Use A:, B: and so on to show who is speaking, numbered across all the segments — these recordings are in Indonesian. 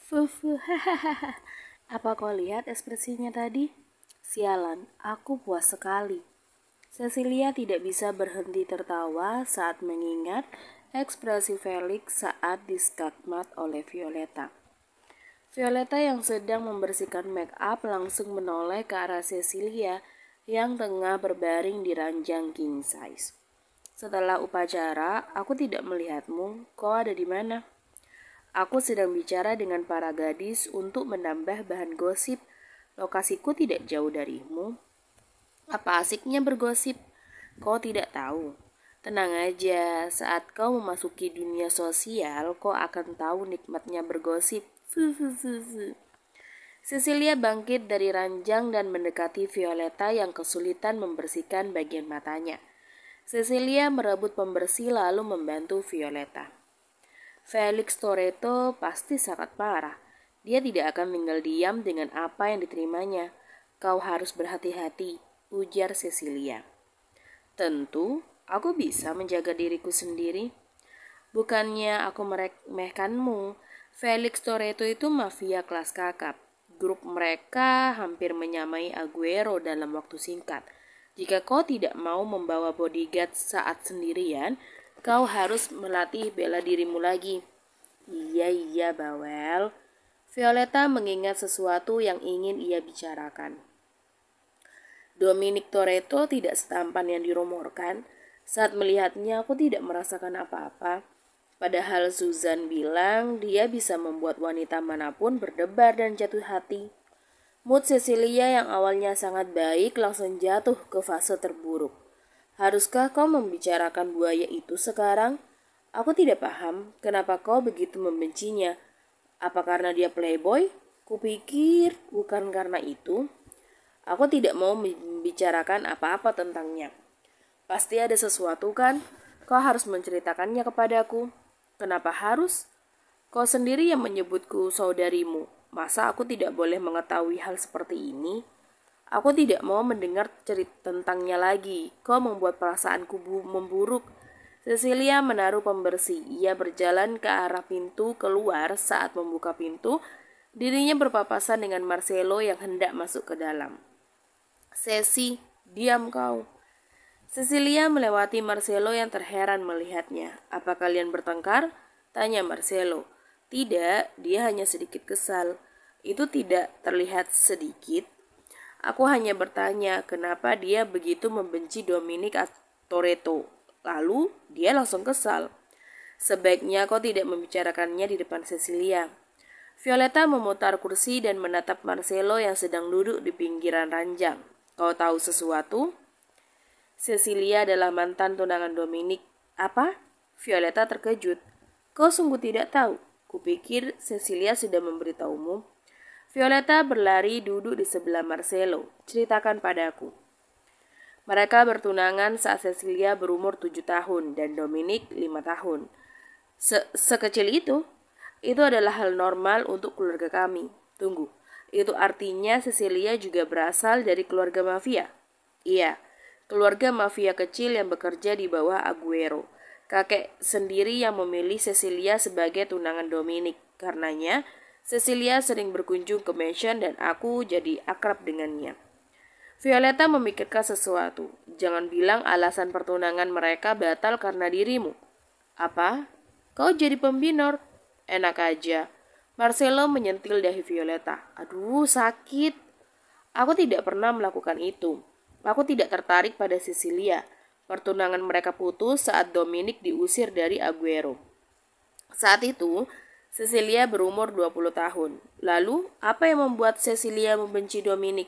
A: Fufu, hahaha. Apa kau lihat ekspresinya tadi? Sialan, aku puas sekali. Cecilia tidak bisa berhenti tertawa saat mengingat ekspresi Felix saat diskakmat oleh Violeta. Violeta yang sedang membersihkan make up langsung menoleh ke arah Cecilia yang tengah berbaring di ranjang king size. Setelah upacara, aku tidak melihatmu. Kau ada di mana? Aku sedang bicara dengan para gadis untuk menambah bahan gosip. Lokasiku tidak jauh darimu. Apa asiknya bergosip? Kau tidak tahu. Tenang aja, saat kau memasuki dunia sosial, kau akan tahu nikmatnya bergosip. Fufufufu. Cecilia bangkit dari ranjang dan mendekati Violeta yang kesulitan membersihkan bagian matanya. Cecilia merebut pembersih lalu membantu Violeta. Felix Toretto pasti sangat marah. Dia tidak akan tinggal diam dengan apa yang diterimanya. Kau harus berhati-hati, ujar Cecilia. Tentu, aku bisa menjaga diriku sendiri. Bukannya aku meremehkanmu. Felix Toretto itu mafia kelas kakap. Grup mereka hampir menyamai Aguero dalam waktu singkat. Jika kau tidak mau membawa bodyguard saat sendirian, kau harus melatih bela dirimu lagi. Iya, Bawel. Violeta mengingat sesuatu yang ingin ia bicarakan. Dominic Toretto tidak setampan yang dirumorkan. Saat melihatnya aku tidak merasakan apa-apa. Padahal Susan bilang dia bisa membuat wanita manapun berdebar dan jatuh hati. Mood Cecilia yang awalnya sangat baik langsung jatuh ke fase terburuk. Haruskah kau membicarakan buaya itu sekarang? Aku tidak paham kenapa kau begitu membencinya. Apa karena dia playboy? Kupikir bukan karena itu. Aku tidak mau membicarakan apa-apa tentangnya. Pasti ada sesuatu kan? Kau harus menceritakannya kepadaku. Kenapa harus? Kau sendiri yang menyebutku saudarimu. Masa aku tidak boleh mengetahui hal seperti ini? Aku tidak mau mendengar cerita tentangnya lagi. Kau membuat perasaanku memburuk. Cecilia menaruh pembersih. Ia berjalan ke arah pintu keluar. Saat membuka pintu, dirinya berpapasan dengan Marcelo yang hendak masuk ke dalam. Ceci, diam kau. Cecilia melewati Marcelo yang terheran melihatnya. Apa kalian bertengkar? Tanya Marcelo. Tidak, dia hanya sedikit kesal. Itu tidak terlihat sedikit. Aku hanya bertanya kenapa dia begitu membenci Dominic Toretto. Lalu dia langsung kesal. Sebaiknya kau tidak membicarakannya di depan Cecilia. Violeta memutar kursi dan menatap Marcelo yang sedang duduk di pinggiran ranjang. Kau tahu sesuatu? Cecilia adalah mantan tunangan Dominic. Apa? Violeta terkejut. Kau sungguh tidak tahu. Kupikir Cecilia sudah memberitahumu. Violeta berlari duduk di sebelah Marcelo. Ceritakan padaku. Mereka bertunangan saat Cecilia berumur 7 tahun dan Dominic 5 tahun. Sekecil itu? Itu adalah hal normal untuk keluarga kami. Tunggu, itu artinya Cecilia juga berasal dari keluarga mafia? Iya. Keluarga mafia kecil yang bekerja di bawah Aguero. Kakek sendiri yang memilih Cecilia sebagai tunangan Dominic. Karenanya, Cecilia sering berkunjung ke mansion dan aku jadi akrab dengannya. Violeta memikirkan sesuatu. Jangan bilang alasan pertunangan mereka batal karena dirimu. Apa? Kau jadi pembinor? Enak aja. Marcelo menyentil dahi Violeta. Aduh, sakit. Aku tidak pernah melakukan itu. Aku tidak tertarik pada Cecilia. Pertunangan mereka putus saat Dominic diusir dari Aguero. Saat itu, Cecilia berumur 20 tahun. Lalu, apa yang membuat Cecilia membenci Dominic?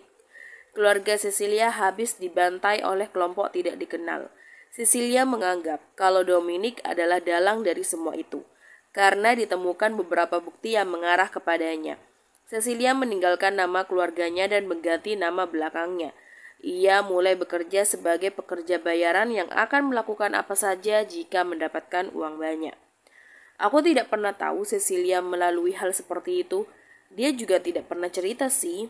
A: Keluarga Cecilia habis dibantai oleh kelompok tidak dikenal. Cecilia menganggap kalau Dominic adalah dalang dari semua itu, karena ditemukan beberapa bukti yang mengarah kepadanya. Cecilia meninggalkan nama keluarganya dan mengganti nama belakangnya. Ia mulai bekerja sebagai pekerja bayaran yang akan melakukan apa saja jika mendapatkan uang banyak. Aku tidak pernah tahu Cecilia melalui hal seperti itu. Dia juga tidak pernah cerita sih.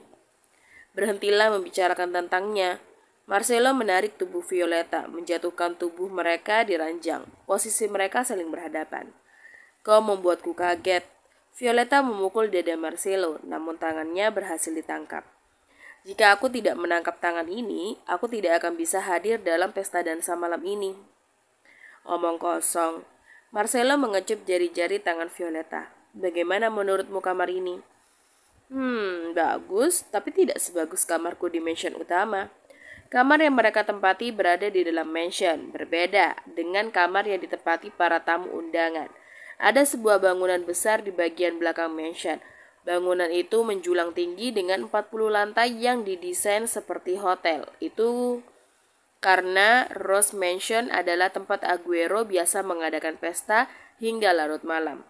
A: Berhentilah membicarakan tentangnya. Marcelo menarik tubuh Violeta, menjatuhkan tubuh mereka di ranjang. Posisi mereka saling berhadapan. Kau membuatku kaget. Violeta memukul dada Marcelo, namun tangannya berhasil ditangkap. Jika aku tidak menangkap tangan ini, aku tidak akan bisa hadir dalam pesta dansa malam ini. Omong kosong. Marcelo mengecup jari-jari tangan Violeta. Bagaimana menurutmu kamar ini? Bagus, tapi tidak sebagus kamarku di mansion utama. Kamar yang mereka tempati berada di dalam mansion, berbeda dengan kamar yang ditempati para tamu undangan. Ada sebuah bangunan besar di bagian belakang mansion. Bangunan itu menjulang tinggi dengan 40 lantai yang didesain seperti hotel. Itu karena Rose Mansion adalah tempat Aguero biasa mengadakan pesta hingga larut malam.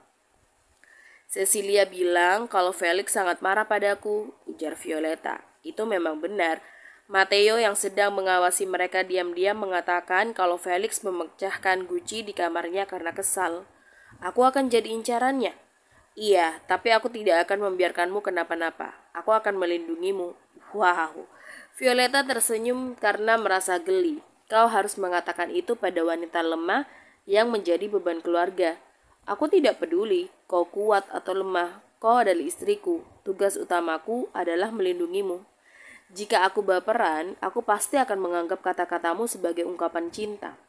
A: Cecilia bilang kalau Felix sangat marah padaku, ujar Violeta. Itu memang benar. Matteo yang sedang mengawasi mereka diam-diam mengatakan kalau Felix memecahkan guci di kamarnya karena kesal. Aku akan jadi incarannya. Iya, tapi aku tidak akan membiarkanmu kenapa-napa. Aku akan melindungimu. Wow. Violeta tersenyum karena merasa geli. Kau harus mengatakan itu pada wanita lemah yang menjadi beban keluarga. Aku tidak peduli, kau kuat atau lemah, kau adalah istriku. Tugas utamaku adalah melindungimu. Jika aku baperan, aku pasti akan menganggap kata-katamu sebagai ungkapan cinta.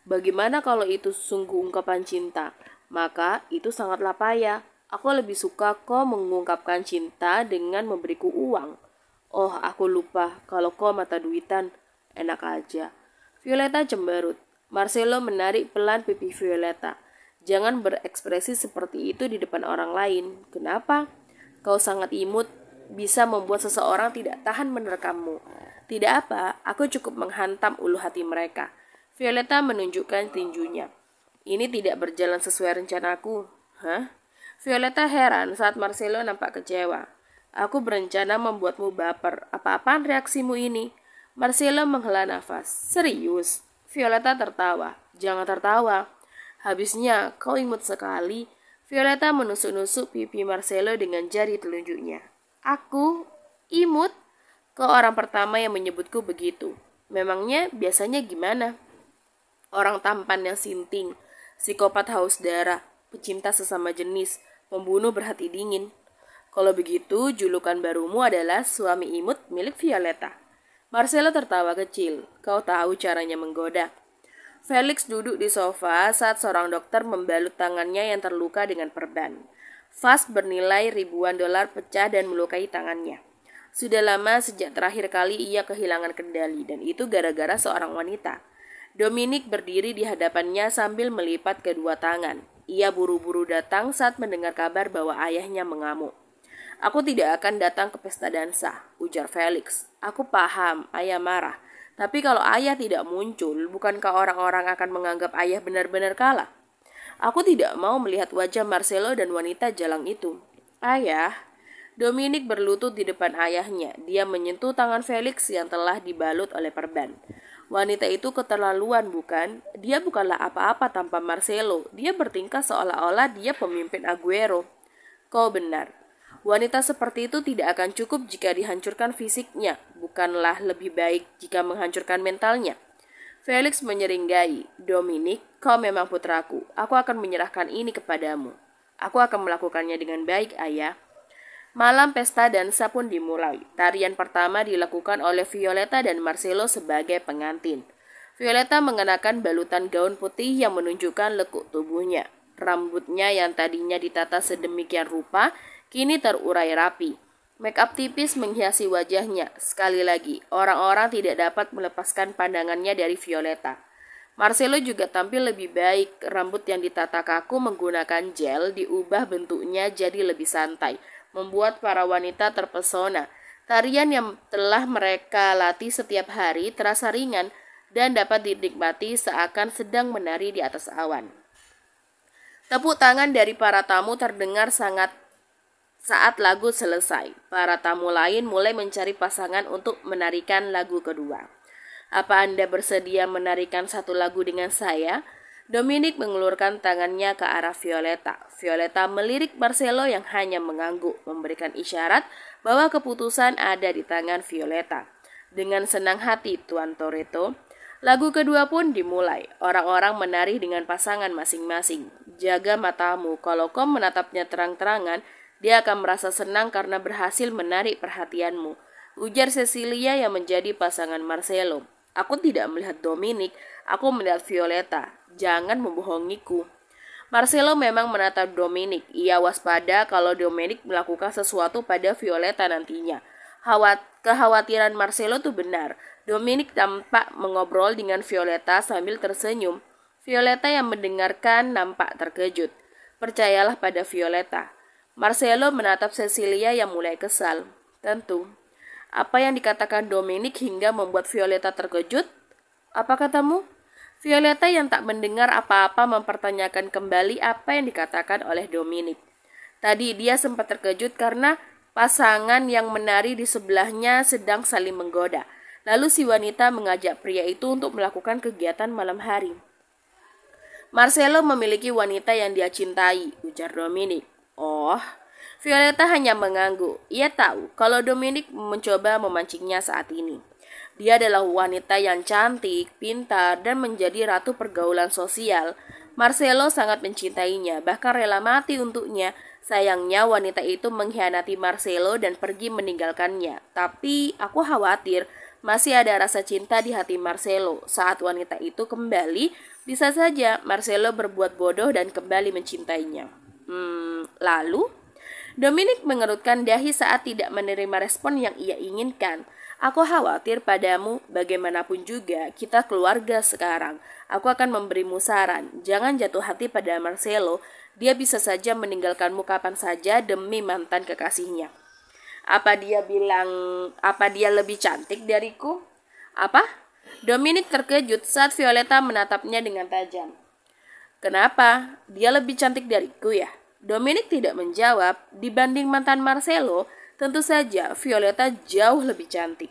A: Bagaimana kalau itu sungguh ungkapan cinta? Maka itu sangatlah payah. Aku lebih suka kau mengungkapkan cinta dengan memberiku uang. Oh, aku lupa kalau kau mata duitan. Enak aja. Violeta cemberut. Marcelo menarik pelan pipi Violeta. Jangan berekspresi seperti itu di depan orang lain. Kenapa? Kau sangat imut, bisa membuat seseorang tidak tahan menerkammu. Tidak apa, aku cukup menghantam ulu hati mereka. Violeta menunjukkan tinjunya. Ini tidak berjalan sesuai rencanaku. Hah? Violeta heran saat Marcelo nampak kecewa. Aku berencana membuatmu baper. Apa-apaan reaksimu ini? Marcelo menghela nafas. Serius? Violeta tertawa. Jangan tertawa. Habisnya, kau imut sekali. Violeta menusuk-nusuk pipi Marcelo dengan jari telunjuknya. Aku? Imut? Kau orang pertama yang menyebutku begitu. Memangnya biasanya gimana? Orang tampan yang sinting, psikopat haus darah, pecinta sesama jenis, pembunuh berhati dingin. Kalau begitu, julukan barumu adalah suami imut milik Violeta. Marcelo tertawa kecil. Kau tahu caranya menggoda. Felix duduk di sofa saat seorang dokter membalut tangannya yang terluka dengan perban. Vas bernilai ribuan dolar pecah dan melukai tangannya. Sudah lama sejak terakhir kali ia kehilangan kendali, dan itu gara-gara seorang wanita. Dominic berdiri di hadapannya sambil melipat kedua tangan. Ia buru-buru datang saat mendengar kabar bahwa ayahnya mengamuk. Aku tidak akan datang ke pesta dansa, ujar Felix. Aku paham, ayah marah. Tapi kalau ayah tidak muncul, bukankah orang-orang akan menganggap ayah benar-benar kalah? Aku tidak mau melihat wajah Marcelo dan wanita jalang itu. Ayah, Dominic berlutut di depan ayahnya. Dia menyentuh tangan Felix yang telah dibalut oleh perban. Wanita itu keterlaluan, bukan? Dia bukanlah apa-apa tanpa Marcelo. Dia bertingkah seolah-olah dia pemimpin Aguero. Kau benar. Wanita seperti itu tidak akan cukup jika dihancurkan fisiknya. Bukanlah lebih baik jika menghancurkan mentalnya. Felix menyeringai. Dominic, kau memang putraku. Aku akan menyerahkan ini kepadamu. Aku akan melakukannya dengan baik, ayah. Malam pesta dansa pun dimulai. Tarian pertama dilakukan oleh Violeta dan Marcelo sebagai pengantin. Violeta mengenakan balutan gaun putih yang menunjukkan lekuk tubuhnya. Rambutnya yang tadinya ditata sedemikian rupa, kini terurai rapi. Make up tipis menghiasi wajahnya. Sekali lagi, orang-orang tidak dapat melepaskan pandangannya dari Violeta. Marcelo juga tampil lebih baik. Rambut yang ditata kaku menggunakan gel diubah bentuknya jadi lebih santai, membuat para wanita terpesona. Tarian yang telah mereka latih setiap hari terasa ringan dan dapat dinikmati seakan sedang menari di atas awan. Tepuk tangan dari para tamu terdengar saat lagu selesai. Para tamu lain mulai mencari pasangan untuk menarikan lagu kedua. Apa Anda bersedia menarikan satu lagu dengan saya? Dominic mengulurkan tangannya ke arah Violeta. Violeta melirik Marcelo yang hanya mengangguk, memberikan isyarat bahwa keputusan ada di tangan Violeta. Dengan senang hati, Tuan Toretto. Lagu kedua pun dimulai. Orang-orang menari dengan pasangan masing-masing. Jaga matamu, kalau kau menatapnya terang-terangan, dia akan merasa senang karena berhasil menarik perhatianmu. Ujar Cecilia yang menjadi pasangan Marcelo. Aku tidak melihat Dominic, aku melihat Violeta. Jangan membohongiku. Marcelo memang menatap Dominic. Ia waspada kalau Dominic melakukan sesuatu pada Violeta nantinya. Kekhawatiran Marcelo itu benar. Dominic tampak mengobrol dengan Violeta sambil tersenyum. Violeta yang mendengarkan nampak terkejut. Percayalah pada Violeta. Marcelo menatap Cecilia yang mulai kesal. Tentu. Apa yang dikatakan Dominic hingga membuat Violeta terkejut? Apa katamu? Violeta yang tak mendengar apa-apa mempertanyakan kembali apa yang dikatakan oleh Dominic. Tadi dia sempat terkejut karena pasangan yang menari di sebelahnya sedang saling menggoda. Lalu si wanita mengajak pria itu untuk melakukan kegiatan malam hari. Marcelo memiliki wanita yang dia cintai, ujar Dominic. Oh, Violeta hanya mengangguk. Ia tahu kalau Dominic mencoba memancingnya saat ini. Dia adalah wanita yang cantik, pintar, dan menjadi ratu pergaulan sosial. Marcelo sangat mencintainya, bahkan rela mati untuknya. Sayangnya wanita itu mengkhianati Marcelo dan pergi meninggalkannya. Tapi aku khawatir masih ada rasa cinta di hati Marcelo. Saat wanita itu kembali, bisa saja Marcelo berbuat bodoh dan kembali mencintainya. Lalu? Dominic mengerutkan dahi saat tidak menerima respon yang ia inginkan. Aku khawatir padamu, bagaimanapun juga kita keluarga sekarang. Aku akan memberimu saran, jangan jatuh hati pada Marcelo. Dia bisa saja meninggalkanmu kapan saja demi mantan kekasihnya. Apa dia lebih cantik dariku? Apa? Dominic terkejut saat Violeta menatapnya dengan tajam. Kenapa? Dia lebih cantik dariku ya? Dominic tidak menjawab. Dibanding mantan Marcelo, tentu saja Violeta jauh lebih cantik.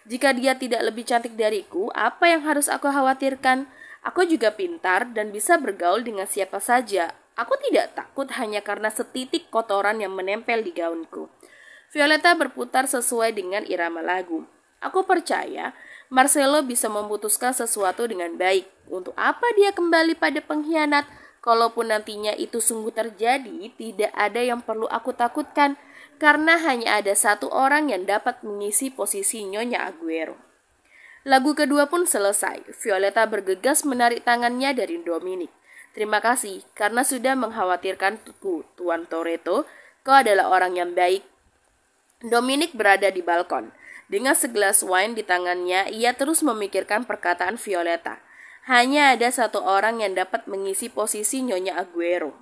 A: Jika dia tidak lebih cantik dariku, apa yang harus aku khawatirkan? Aku juga pintar dan bisa bergaul dengan siapa saja. Aku tidak takut hanya karena setitik kotoran yang menempel di gaunku. Violeta berputar sesuai dengan irama lagu. Aku percaya Marcelo bisa memutuskan sesuatu dengan baik. Untuk apa dia kembali pada pengkhianat? Kalaupun nantinya itu sungguh terjadi, tidak ada yang perlu aku takutkan. Karena hanya ada satu orang yang dapat mengisi posisi Nyonya Aguero. Lagu kedua pun selesai. Violeta bergegas menarik tangannya dari Dominic. Terima kasih karena sudah mengkhawatirkanku, Tuan Toretto. Kau adalah orang yang baik. Dominic berada di balkon. Dengan segelas wine di tangannya, ia terus memikirkan perkataan Violeta. Hanya ada satu orang yang dapat mengisi posisi Nyonya Aguero.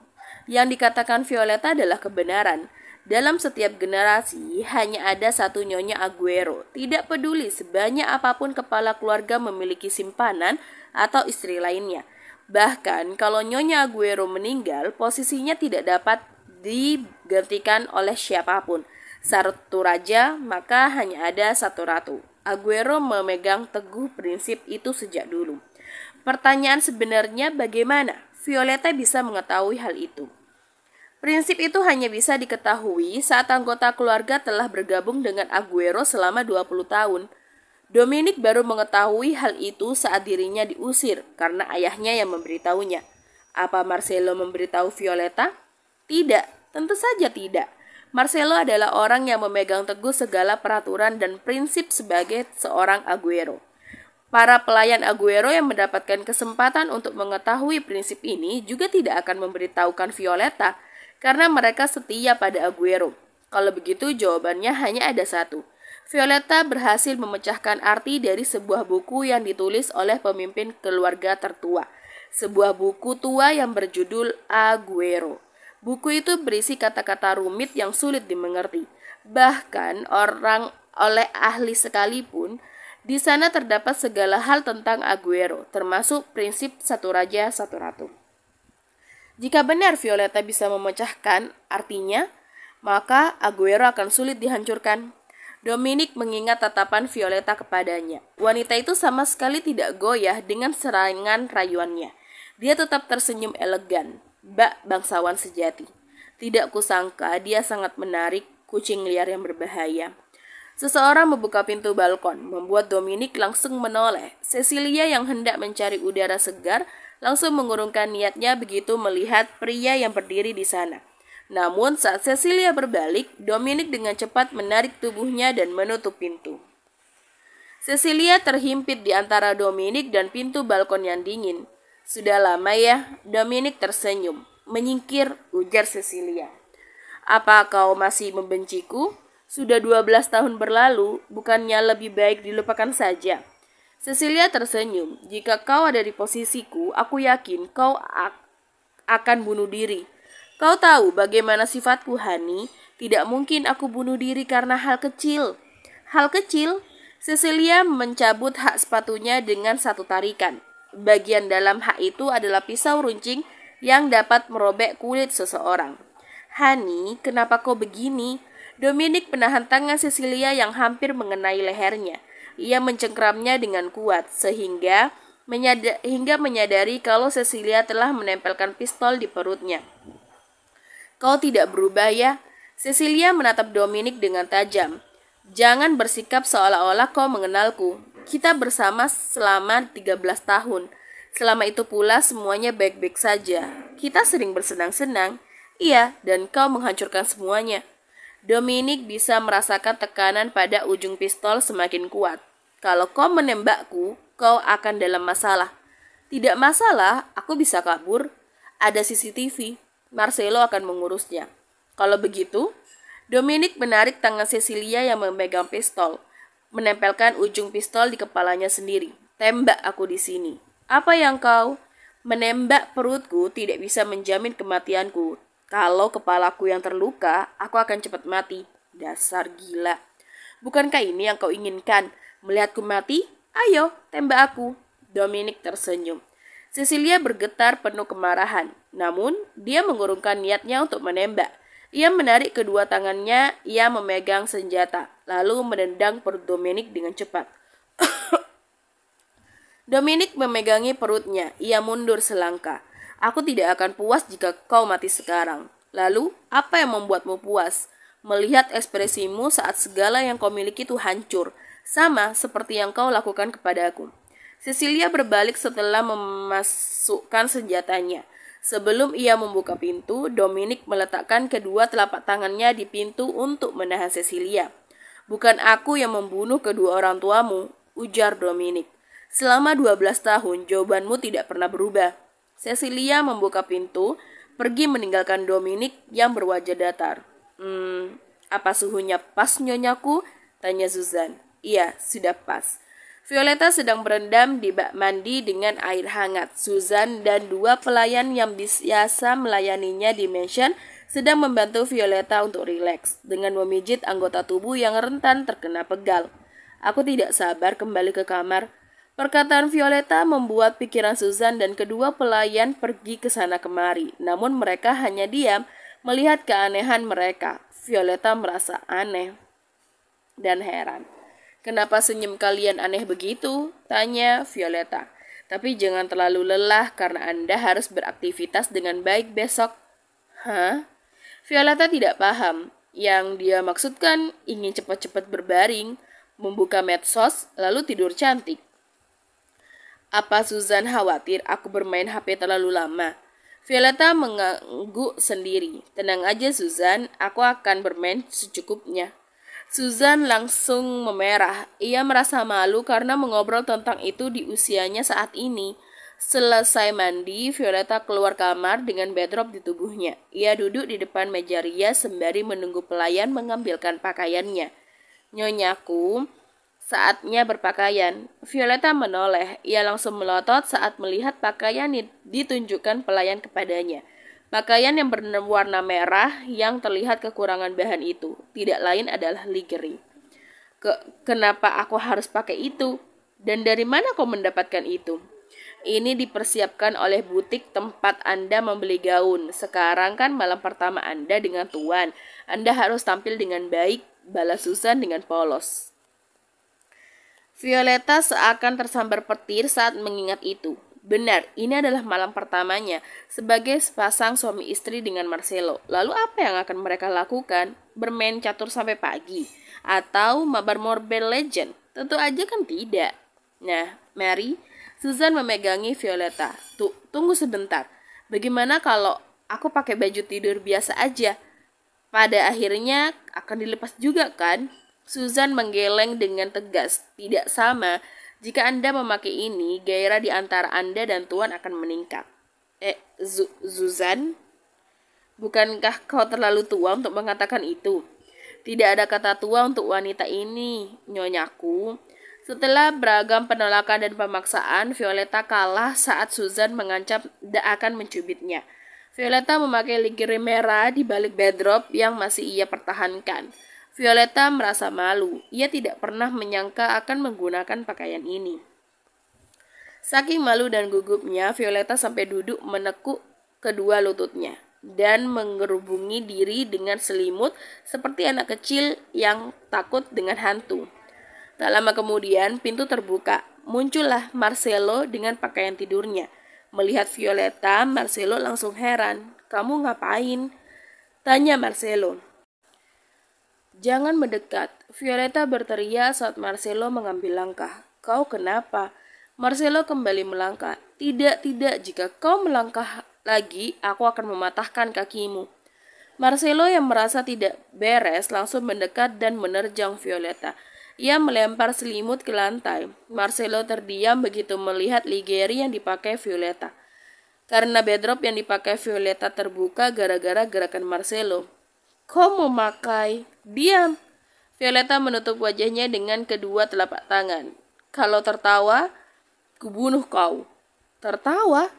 A: Yang dikatakan Violeta adalah kebenaran. Dalam setiap generasi, hanya ada satu Nyonya Aguero. Tidak peduli sebanyak apapun kepala keluarga memiliki simpanan atau istri lainnya. Bahkan kalau Nyonya Aguero meninggal, posisinya tidak dapat digantikan oleh siapapun. Satu raja, maka hanya ada satu ratu. Aguero memegang teguh prinsip itu sejak dulu. Pertanyaan sebenarnya bagaimana Violeta bisa mengetahui hal itu? Prinsip itu hanya bisa diketahui saat anggota keluarga telah bergabung dengan Aguero selama 20 tahun. Dominic baru mengetahui hal itu saat dirinya diusir karena ayahnya yang memberitahunya. Apa Marcelo memberitahu Violeta? Tidak, tentu saja tidak. Marcelo adalah orang yang memegang teguh segala peraturan dan prinsip sebagai seorang Aguero. Para pelayan Aguero yang mendapatkan kesempatan untuk mengetahui prinsip ini juga tidak akan memberitahukan Violeta karena mereka setia pada Aguero. Kalau begitu jawabannya hanya ada satu. Violeta berhasil memecahkan arti dari sebuah buku yang ditulis oleh pemimpin keluarga tertua. Sebuah buku tua yang berjudul Aguero. Buku itu berisi kata-kata rumit yang sulit dimengerti. Bahkan oleh ahli sekalipun, di sana terdapat segala hal tentang Aguero, termasuk prinsip satu raja, satu ratu. Jika benar Violeta bisa memecahkan artinya, maka Aguero akan sulit dihancurkan. Dominic mengingat tatapan Violeta kepadanya. Wanita itu sama sekali tidak goyah dengan serangan rayuannya. Dia tetap tersenyum elegan. Bak bangsawan sejati. Tidak kusangka dia sangat menarik, kucing liar yang berbahaya. Seseorang membuka pintu balkon, membuat Dominic langsung menoleh. Cecilia yang hendak mencari udara segar langsung mengurungkan niatnya begitu melihat pria yang berdiri di sana. Namun saat Cecilia berbalik, Dominic dengan cepat menarik tubuhnya dan menutup pintu. Cecilia terhimpit di antara Dominic dan pintu balkon yang dingin. Sudah lama ya, Dominic tersenyum. Menyingkir, ujar Cecilia. Apa kau masih membenciku? Sudah 12 tahun berlalu, bukannya lebih baik dilupakan saja? Cecilia tersenyum. Jika kau ada di posisiku, aku yakin kau akan bunuh diri. Kau tahu bagaimana sifatku, Hani? Tidak mungkin aku bunuh diri karena hal kecil. Hal kecil? Cecilia mencabut hak sepatunya dengan satu tarikan. Bagian dalam hak itu adalah pisau runcing yang dapat merobek kulit seseorang. Hani, kenapa kau begini? Dominic menahan tangan Cecilia yang hampir mengenai lehernya. Ia mencengkramnya dengan kuat hingga menyadari kalau Cecilia telah menempelkan pistol di perutnya. Kau tidak berubah ya? Cecilia menatap Dominic dengan tajam. Jangan bersikap seolah-olah kau mengenalku. Kita bersama selama 13 tahun. Selama itu pula semuanya baik-baik saja. Kita sering bersenang-senang. Iya, dan kau menghancurkan semuanya. Dominic bisa merasakan tekanan pada ujung pistol semakin kuat. Kalau kau menembakku, kau akan dalam masalah. Tidak masalah, aku bisa kabur. Ada CCTV. Marcelo akan mengurusnya. Kalau begitu, Dominic menarik tangan Cecilia yang memegang pistol, menempelkan ujung pistol di kepalanya sendiri. Tembak aku di sini. Apa yang kau? Menembak perutku tidak bisa menjamin kematianku. Kalau kepalaku yang terluka, aku akan cepat mati. Dasar gila. Bukankah ini yang kau inginkan? Melihatku mati? Ayo, tembak aku. Dominic tersenyum. Cecilia bergetar penuh kemarahan. Namun, dia mengurungkan niatnya untuk menembak. Ia menarik kedua tangannya, ia memegang senjata, lalu menendang perut Dominic dengan cepat. Dominic memegangi perutnya, ia mundur selangkah. Aku tidak akan puas jika kau mati sekarang. Lalu, apa yang membuatmu puas? Melihat ekspresimu saat segala yang kau miliki itu hancur, sama seperti yang kau lakukan kepadaku. Cecilia berbalik setelah memasukkan senjatanya. Sebelum ia membuka pintu, Dominic meletakkan kedua telapak tangannya di pintu untuk menahan Cecilia. Bukan aku yang membunuh kedua orang tuamu, ujar Dominic. Selama 12 tahun, jawabanmu tidak pernah berubah. Cecilia membuka pintu, pergi meninggalkan Dominic yang berwajah datar. Apa suhunya pas nyonyaku? Tanya Suzanne. Iya, sudah pas. Violeta sedang berendam di bak mandi dengan air hangat. Suzanne dan dua pelayan yang biasa melayaninya di mansion sedang membantu Violeta untuk rileks dengan memijit anggota tubuh yang rentan terkena pegal. Aku tidak sabar kembali ke kamar. Perkataan Violeta membuat pikiran Suzanne dan kedua pelayan pergi ke sana kemari. Namun mereka hanya diam melihat keanehan mereka. Violeta merasa aneh dan heran. Kenapa senyum kalian aneh begitu? Tanya Violeta. Tapi jangan terlalu lelah karena Anda harus beraktivitas dengan baik besok. Hah? Violeta tidak paham. Yang dia maksudkan ingin cepat-cepat berbaring, membuka medsos, lalu tidur cantik. Apa Suzanne khawatir aku bermain HP terlalu lama? Violeta mengangguk sendiri. Tenang aja Suzanne, aku akan bermain secukupnya. Suzanne langsung memerah. Ia merasa malu karena mengobrol tentang itu di usianya saat ini. Selesai mandi, Violeta keluar kamar dengan backdrop di tubuhnya. Ia duduk di depan meja rias sembari menunggu pelayan mengambilkan pakaiannya. Nyonyaku, saatnya berpakaian. Violeta menoleh. Ia langsung melotot saat melihat pakaian ditunjukkan pelayan kepadanya. Pakaian yang berwarna merah yang terlihat kekurangan bahan itu tidak lain adalah lingerie. Kenapa aku harus pakai itu? Dan dari mana kau mendapatkan itu? Ini dipersiapkan oleh butik tempat Anda membeli gaun. Sekarang kan malam pertama Anda dengan tuan. Anda harus tampil dengan baik, balas Susan dengan polos. Violeta seakan tersambar petir saat mengingat itu. Benar, ini adalah malam pertamanya sebagai sepasang suami istri dengan Marcelo. Lalu apa yang akan mereka lakukan? Bermain catur sampai pagi? Atau mabar Mobile Legend? Tentu aja kan tidak. Nah, Mary, Susan memegangi Violetta. Tunggu sebentar. Bagaimana kalau aku pakai baju tidur biasa aja? Pada akhirnya akan dilepas juga kan? Susan menggeleng dengan tegas. Tidak sama. Jika Anda memakai ini, gairah di antara Anda dan Tuan akan meningkat. Susan? Bukankah kau terlalu tua untuk mengatakan itu? Tidak ada kata tua untuk wanita ini, nyonyaku. Setelah beragam penolakan dan pemaksaan, Violetta kalah saat Susan mengancam tidak akan mencubitnya. Violetta memakai lingerie merah di balik bedrock yang masih ia pertahankan. Violetta merasa malu. Ia tidak pernah menyangka akan menggunakan pakaian ini. Saking malu dan gugupnya, Violetta sampai duduk menekuk kedua lututnya dan mengerubungi diri dengan selimut seperti anak kecil yang takut dengan hantu. Tak lama kemudian, pintu terbuka. Muncullah Marcelo dengan pakaian tidurnya. Melihat Violetta, Marcelo langsung heran. "Kamu ngapain?" tanya Marcelo. "Jangan mendekat," Violetta berteriak saat Marcelo mengambil langkah. "Kau kenapa?" Marcelo kembali melangkah. Tidak, jika kau melangkah lagi, aku akan mematahkan kakimu." Marcelo yang merasa tidak beres langsung mendekat dan menerjang Violetta. Ia melempar selimut ke lantai. Marcelo terdiam begitu melihat lingerie yang dipakai Violetta. Karena bedrock yang dipakai Violetta terbuka gara-gara gerakan Marcelo. "Kau memakai?" "Diam." Violetta menutup wajahnya dengan kedua telapak tangan. "Kalau tertawa, kubunuh kau." "Tertawa?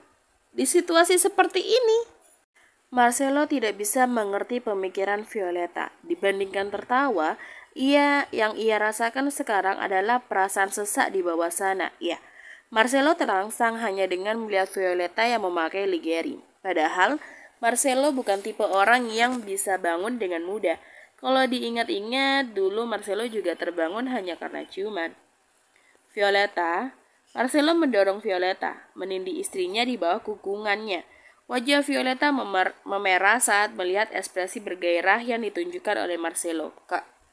A: Di situasi seperti ini?" Marcelo tidak bisa mengerti pemikiran Violetta. Dibandingkan tertawa, yang ia rasakan sekarang adalah perasaan sesak di bawah sana. Ya, Marcelo terangsang hanya dengan melihat Violetta yang memakai lingerie. Padahal Marcelo bukan tipe orang yang bisa bangun dengan mudah. Kalau diingat-ingat, dulu Marcelo juga terbangun hanya karena ciuman. "Violetta." Marcelo mendorong Violetta, menindih istrinya di bawah kukungannya. Wajah Violetta memerah saat melihat ekspresi bergairah yang ditunjukkan oleh Marcelo.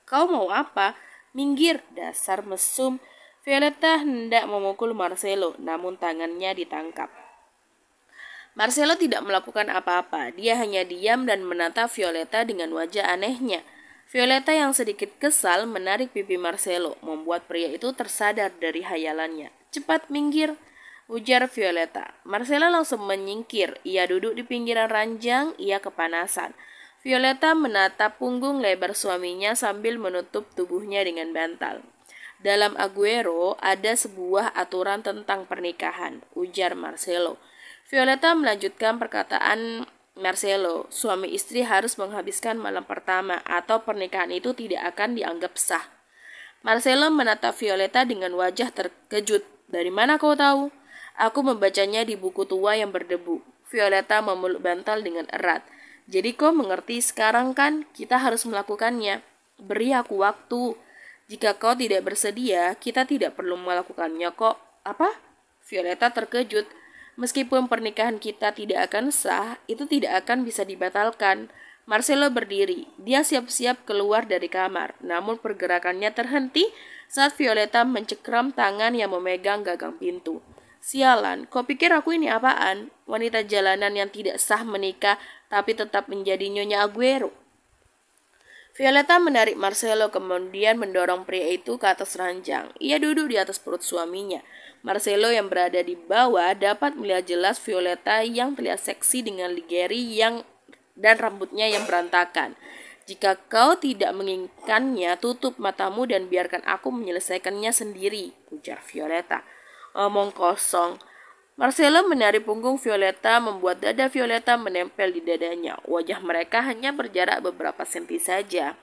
A: Kau mau apa?" "Minggir, dasar mesum." Violetta hendak memukul Marcelo, namun tangannya ditangkap. Marcelo tidak melakukan apa-apa. Dia hanya diam dan menatap Violetta dengan wajah anehnya. Violetta yang sedikit kesal menarik pipi Marcelo, membuat pria itu tersadar dari hayalannya. "Cepat minggir," ujar Violetta. Marcelo langsung menyingkir. Ia duduk di pinggiran ranjang. Ia kepanasan. Violetta menatap punggung lebar suaminya sambil menutup tubuhnya dengan bantal. "Dalam Aguero ada sebuah aturan tentang pernikahan," ujar Marcelo. Violetta melanjutkan perkataan Marcelo. "Suami istri harus menghabiskan malam pertama atau pernikahan itu tidak akan dianggap sah." Marcelo menatap Violetta dengan wajah terkejut. "Dari mana kau tahu?" "Aku membacanya di buku tua yang berdebu." Violetta memeluk bantal dengan erat. "Jadi kau mengerti sekarang kan? Kita harus melakukannya. Beri aku waktu. Jika kau tidak bersedia, kita tidak perlu melakukannya kok." "Apa?" Violetta terkejut. "Meskipun pernikahan kita tidak akan sah, itu tidak akan bisa dibatalkan." Marcelo berdiri. Dia siap-siap keluar dari kamar. Namun pergerakannya terhenti saat Violetta mencekram tangan yang memegang gagang pintu. "Sialan, kau pikir aku ini apaan? Wanita jalanan yang tidak sah menikah tapi tetap menjadi Nyonya Aguero." Violetta menarik Marcelo kemudian mendorong pria itu ke atas ranjang. Ia duduk di atas perut suaminya. Marcelo yang berada di bawah dapat melihat jelas Violetta yang terlihat seksi dengan lingerie dan rambutnya yang berantakan. "Jika kau tidak menginginkannya, tutup matamu dan biarkan aku menyelesaikannya sendiri," ujar Violetta. "Omong kosong." Marcelo menarik punggung Violetta, membuat dada Violetta menempel di dadanya. Wajah mereka hanya berjarak beberapa senti saja.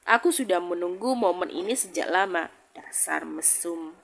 A: "Aku sudah menunggu momen ini sejak lama." "Dasar mesum."